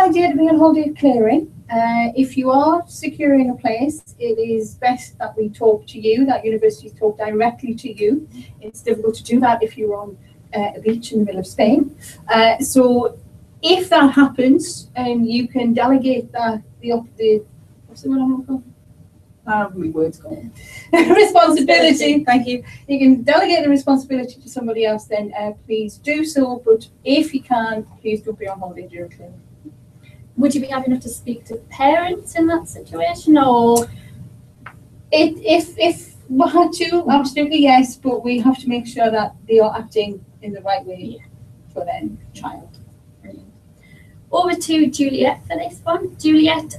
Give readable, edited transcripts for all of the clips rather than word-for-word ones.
idea to be on holiday clearing. If you are securing a place, it is best that we talk to you, that universities talk directly to you. It's difficult to do that if you're on a beach in the middle of Spain. So if that happens, you can delegate what's the word I'm looking for? Responsibility. Thank you. You can delegate the responsibility to somebody else. Then please do so. But if you can, please don't be on holiday during clearing. Would you be happy enough to speak to parents in that situation, or if we had to, absolutely yes. But we have to make sure that they are acting in the right way for their child. Brilliant. Over to Juliet for this one. Juliet,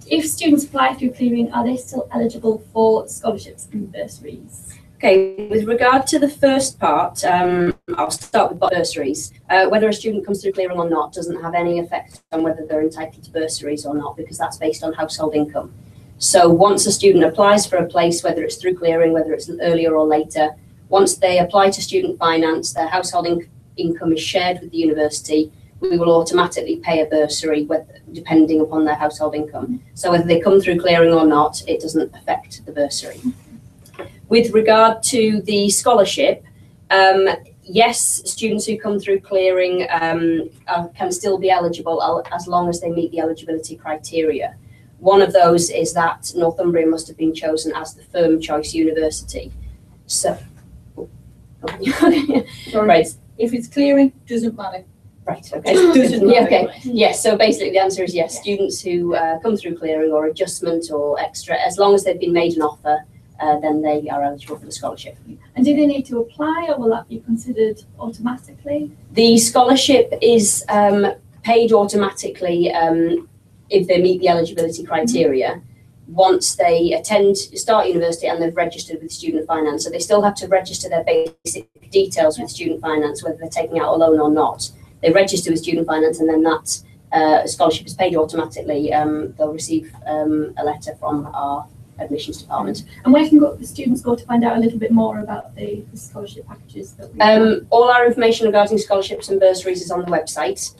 if students apply through clearing, are they still eligible for scholarships and bursaries? Okay, with regard to the first part, I'll start with bursaries. Whether a student comes through clearing or not doesn't have any effect on whether they're entitled to bursaries or not, because that's based on household income. So once a student applies for a place, whether it's through clearing, whether it's earlier or later, once they apply to student finance, their household income is shared with the university. We will automatically pay a bursary depending upon their household income. So whether they come through clearing or not, it doesn't affect the bursary. With regard to the scholarship, yes, students who come through clearing can still be eligible as long as they meet the eligibility criteria. One of those is that Northumbria must have been chosen as the firm choice university. So, right. If it's clearing, doesn't matter. Right, okay. Yeah, okay. Yes, so basically the answer is yes. Students who come through clearing or adjustment or extra, as long as they've been made an offer, then they are eligible for the scholarship. And do they need to apply, or will that be considered automatically? The scholarship is paid automatically if they meet the eligibility criteria. Once they start university and they've registered with student finance. So they still have to register their basic details with student finance, whether they're taking out a loan or not. They register with student finance, and then that scholarship is paid automatically. They'll receive a letter from our admissions department. And where can the students go to find out a little bit more about the scholarship packages that we have? All our information regarding scholarships and bursaries is on the website.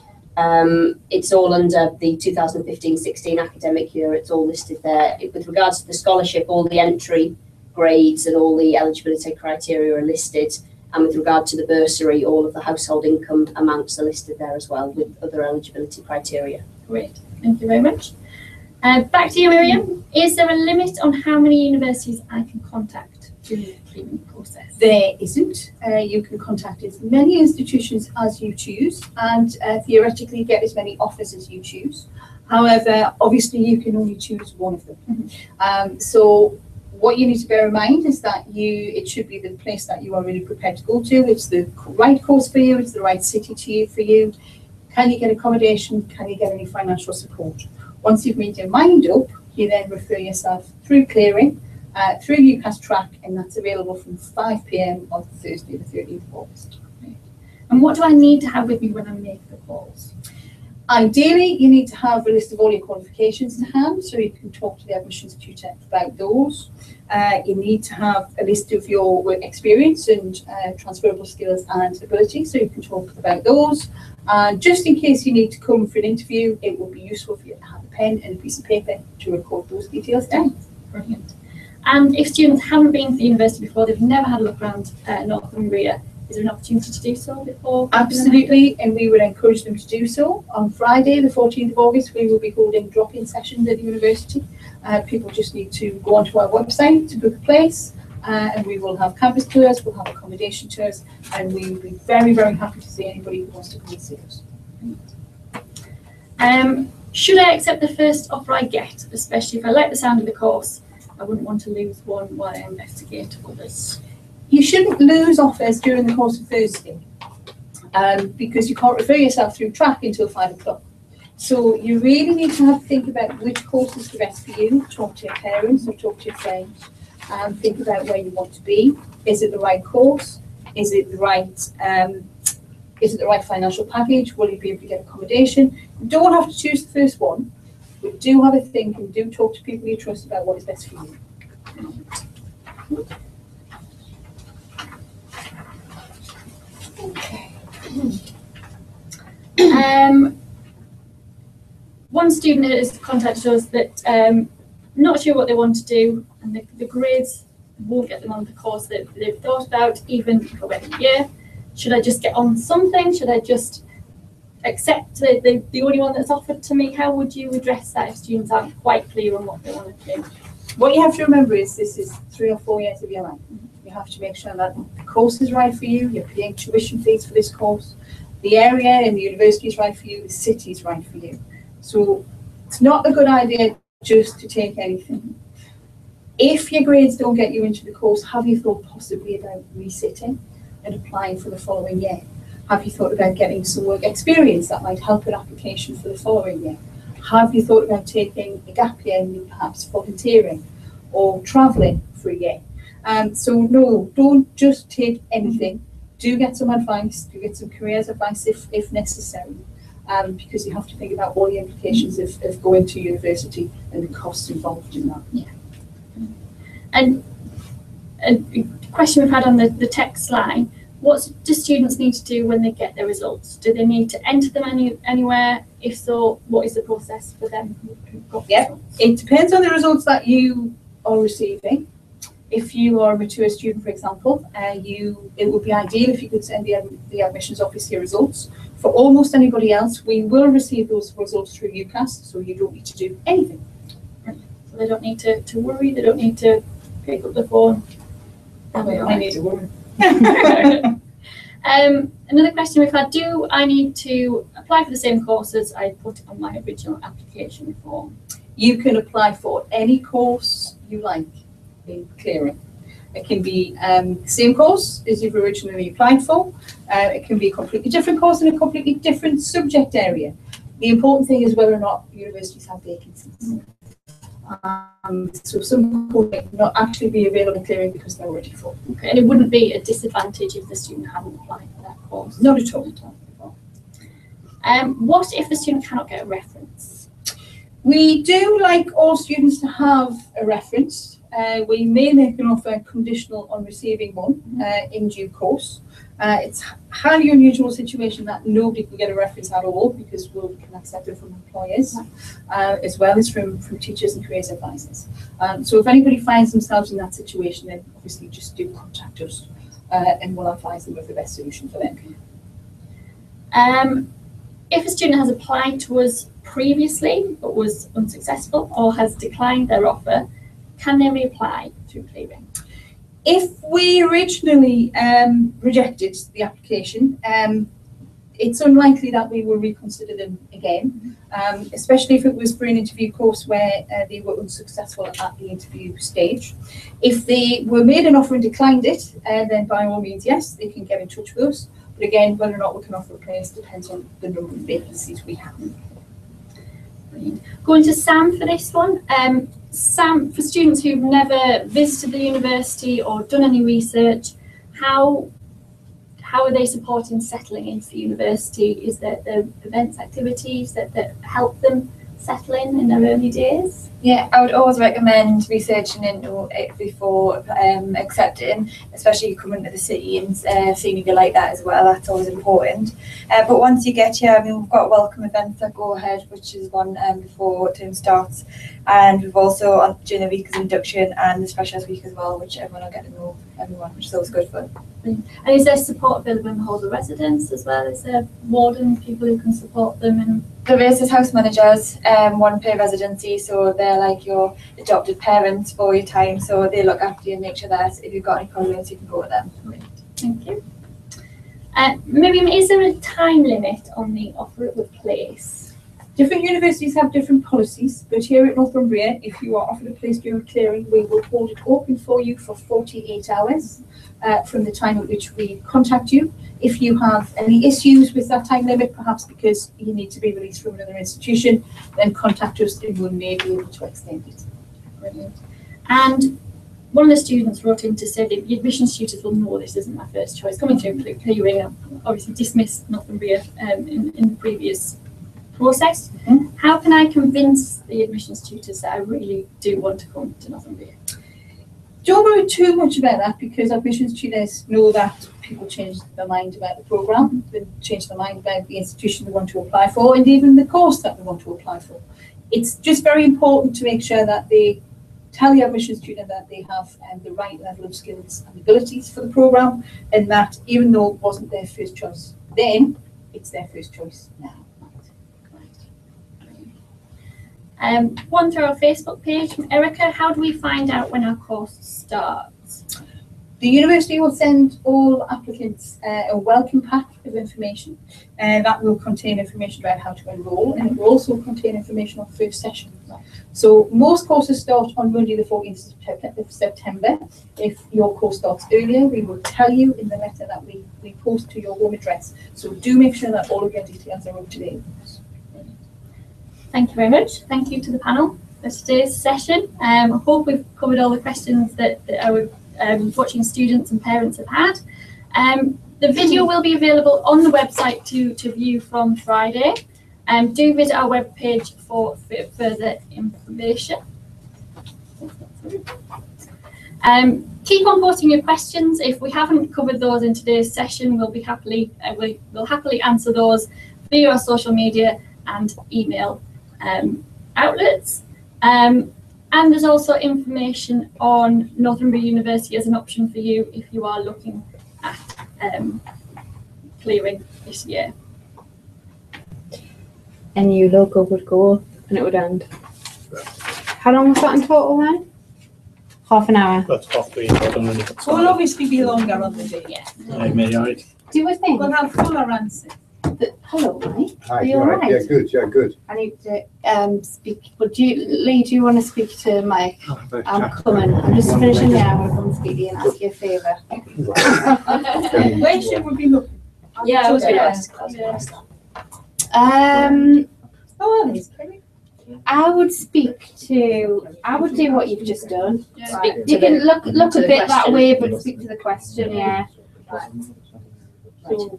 It's all under the 2015-16 academic year. It's all listed there. With regards to the scholarship, all the entry grades and all the eligibility criteria are listed. And with regard to the bursary, all of the household income amounts are listed there as well, with other eligibility criteria. Great, thank you very much. Back to you, Miriam. Is there a limit on how many universities I can contact during the clearing process? There isn't. You can contact as many institutions as you choose, and theoretically get as many offers as you choose. However, obviously you can only choose one of them. So what you need to bear in mind is that it should be the place that you are really prepared to go to. It's the right course for you. It's the right city for you. Can you get accommodation? Can you get any financial support? Once you've made your mind up, you then refer yourself through clearing, through UCAS track, and that's available from 5 p.m. on Thursday, the 30th of August. Right. And what do I need to have with me when I make the calls? Ideally, you need to have a list of all your qualifications to hand, so you can talk to the admissions tutor about those. You need to have a list of your work experience and transferable skills and ability, so you can talk about those. And just in case you need to come for an interview, it will be useful for you to have a pen and a piece of paper to record those details down. Brilliant. And if students haven't been to the university before, they've never had a look around Northumbria, is there an opportunity to do so before? Absolutely, and we would encourage them to do so. On Friday, the 14th of August, we will be holding drop-in sessions at the university. People just need to go onto our website to book a place, and we will have campus tours, we'll have accommodation tours, and we will be very, very happy to see anybody who wants to come and see us. Should I accept the first offer I get, especially if I like the sound of the course? I wouldn't want to lose one while I investigate others. You shouldn't lose offers during the course of Thursday, because you can't refer yourself through track until 5 o'clock. So you really need to think about which course is the best for you. Talk to your parents or talk to your friends, and think about where you want to be. Is it the right course? Is it the right financial package? Will you be able to get accommodation? You don't have to choose the first one, but do have a think and do talk to people you trust about what is best for you. Okay. one student has contacted us that not sure what they want to do, and the grades won't get them on the course that they've thought about, even for a year. Should I just get on something? Should I just accept the only one that's offered to me? How would you address that if students aren't quite clear on what they want to do? What you have to remember is this is 3 or 4 years of your life. You have to make sure that the course is right for you, you're paying tuition fees for this course, the area and the university is right for you, the city is right for you. So it's not a good idea just to take anything. If your grades don't get you into the course, have you thought possibly about resitting and applying for the following year? Have you thought about getting some work experience that might help an application for the following year? Have you thought about taking a gap year and perhaps volunteering or travelling for a year? So no, don't just take anything. Do get some advice, do get some careers advice if necessary, because you have to think about all the implications of going to university and the costs involved in that. Yeah. And a question we've had on the text line, what do students need to do when they get their results? Do they need to enter them anywhere? If so, what is the process for them who've got results? It depends on the results that you are receiving. If you are a mature student, for example, it would be ideal if you could send the admissions office your results. For almost anybody else, we will receive those results through UCAS, so you don't need to do anything. So they don't need to worry, they don't need to pick up the phone. I need to worry. Another question we've had, do I need to apply for the same courses I put on my original application form? You can apply for any course you like in clearing. It can be the same course as you've originally applied for. It can be a completely different course in a completely different subject area. The important thing is whether or not universities have vacancies. So some courses might not actually be available in clearing because they're already full. Okay, and it wouldn't be a disadvantage if the student hadn't applied for that course? Not at all. What if the student cannot get a reference? We do like all students to have a reference. We may make an offer conditional on receiving one in due course. It's a highly unusual situation that nobody can get a reference at all because we can accept it from employers as well as from teachers and careers advisors. So if anybody finds themselves in that situation, then obviously just do contact us and we'll advise them of the best solution for them. If a student has applied to us previously but was unsuccessful or has declined their offer, can they reapply through clearing? If we originally rejected the application, it's unlikely that we will reconsider them again, especially if it was for an interview course where they were unsuccessful at the interview stage. If they were made an offer and declined it, then by all means, yes, they can get in touch with us. But again, whether or not we can offer a place depends on the number of vacancies we have. Brilliant. Going to Sam for this one. Sam, for students who've never visited the university or done any research, how are they supporting settling into the university? Is there events, activities that help them settle in their early days? Yeah, I would always recommend researching into it before accepting, especially coming to the city and seeing if you like that as well. That's always important. But once you get here, I mean, we've got welcome events that go ahead, which is one before term starts, and we've also during the week is induction and the specialist week as well, which everyone will get to know everyone, which is always good fun. And is there support available in the halls of residence as well? Is there warden, people who can support them? And there is house managers, one per residency, so they're like your adopted parents for your time, so they look after you and make sure that if you've got any problems you can go to them. Great, thank you. Miriam, is there a time limit on the offer of a place? Different universities have different policies, but here at Northumbria, if you are offered a place during clearing, we will hold it open for you for 48 hours from the time at which we contact you. If you have any issues with that time limit, perhaps because you need to be released from another institution, then contact us and we may be able to extend it. Brilliant. And one of the students wrote in to say that the admissions tutors will know this isn't my first choice. Coming through clearing, I've obviously dismissed Northumbria in the previous process. Mm-hmm. How can I convince the admissions tutors that I really do want to come to Northumbria? Don't worry too much about that because admissions tutors know that people change their mind about the programme, they change their mind about the institution they want to apply for, and even the course that they want to apply for. It's just very important to make sure that they tell the admissions tutor that they have the right level of skills and abilities for the programme, and that even though it wasn't their first choice then, it's their first choice now. One through our Facebook page from Erica. How do we find out when our course starts? The university will send all applicants a welcome pack of information that will contain information about how to enrol, and it will also contain information on first session. So most courses start on Monday the 14th of September. If your course starts earlier, we will tell you in the letter that we post to your home address. So do make sure that all of your details are up to date. Thank you very much. Thank you to the panel for today's session. I hope we've covered all the questions that our watching students and parents have had. The video will be available on the website to view from Friday. Do visit our webpage for further information. Keep on posting your questions. If we haven't covered those in today's session, we'll happily answer those via our social media and email outlets. And there's also information on Northumbria University as an option for you if you are looking at clearing this year. A new logo would go and it would end. How long was that in total then? Half an hour. That's half being done. It will obviously be longer on the day. Yeah. Do we think? We'll have fuller answers. Hello, Mike. Hi, Are you all right? Yeah, good, yeah, good. I need to speak. But Lee, do you want to speak to Mike? I'm coming. I'm just finishing now. I'm going to speak to you and ask you a favour. Where should we be looking? Yeah, I was going to ask. Oh, are these? I would do what you've just done. Speak You to can the- look to a the bit that question. way, but speak to the question, yeah. Right.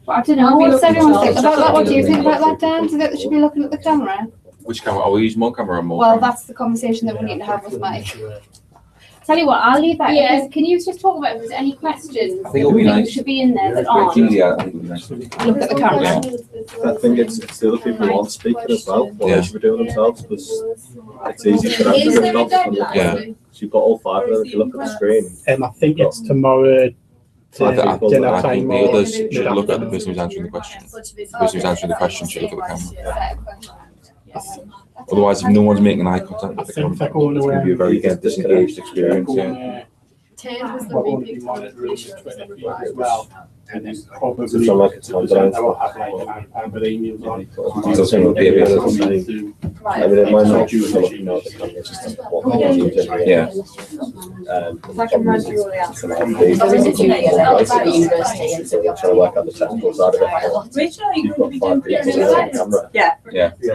But I don't know. What does everyone think about that? What do you think about that, Dan? Do you think they should be looking at the camera? Which camera? Are we using one camera or more? Well, cameras? that's the conversation that we need to have with Mike. Tell you what, I'll leave that. Yeah. Yeah. Can you just talk about if there's any questions I think it'll be that nice. should be in there that aren't? Yeah, I think it'll be nice. Look at the camera. I think it's the other people who want to speak as well, what Yeah. they should be doing themselves, because it's easy for them to Is pick there a up and look. Yeah. So you've got all five of them, if you look at the screen. I think it's tomorrow. I Dinner time think the or others should look at the person who's answering the question. The person who's answering the question should look at the camera. Otherwise, if no one's making eye contact with the think they're camera, going it's going to be a very disengaged experience. Yeah. What would be monitoring as well. And then probably It's not like it's on the I will have like an iPad with emails on. It does seem to be a bit of a- I mean, it might not be looking at the camera, it's just what Yeah. If I can run through all the answers. There is a junior level at the university, and so we trying to work out the technical side of it. Rachel, are you You've going to got be five doing people on camera. Yeah.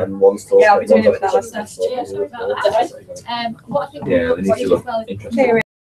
And one's talking. Yeah, I'll be doing it with one's Alistair. talking. What I think Yeah, they need to look well, interesting.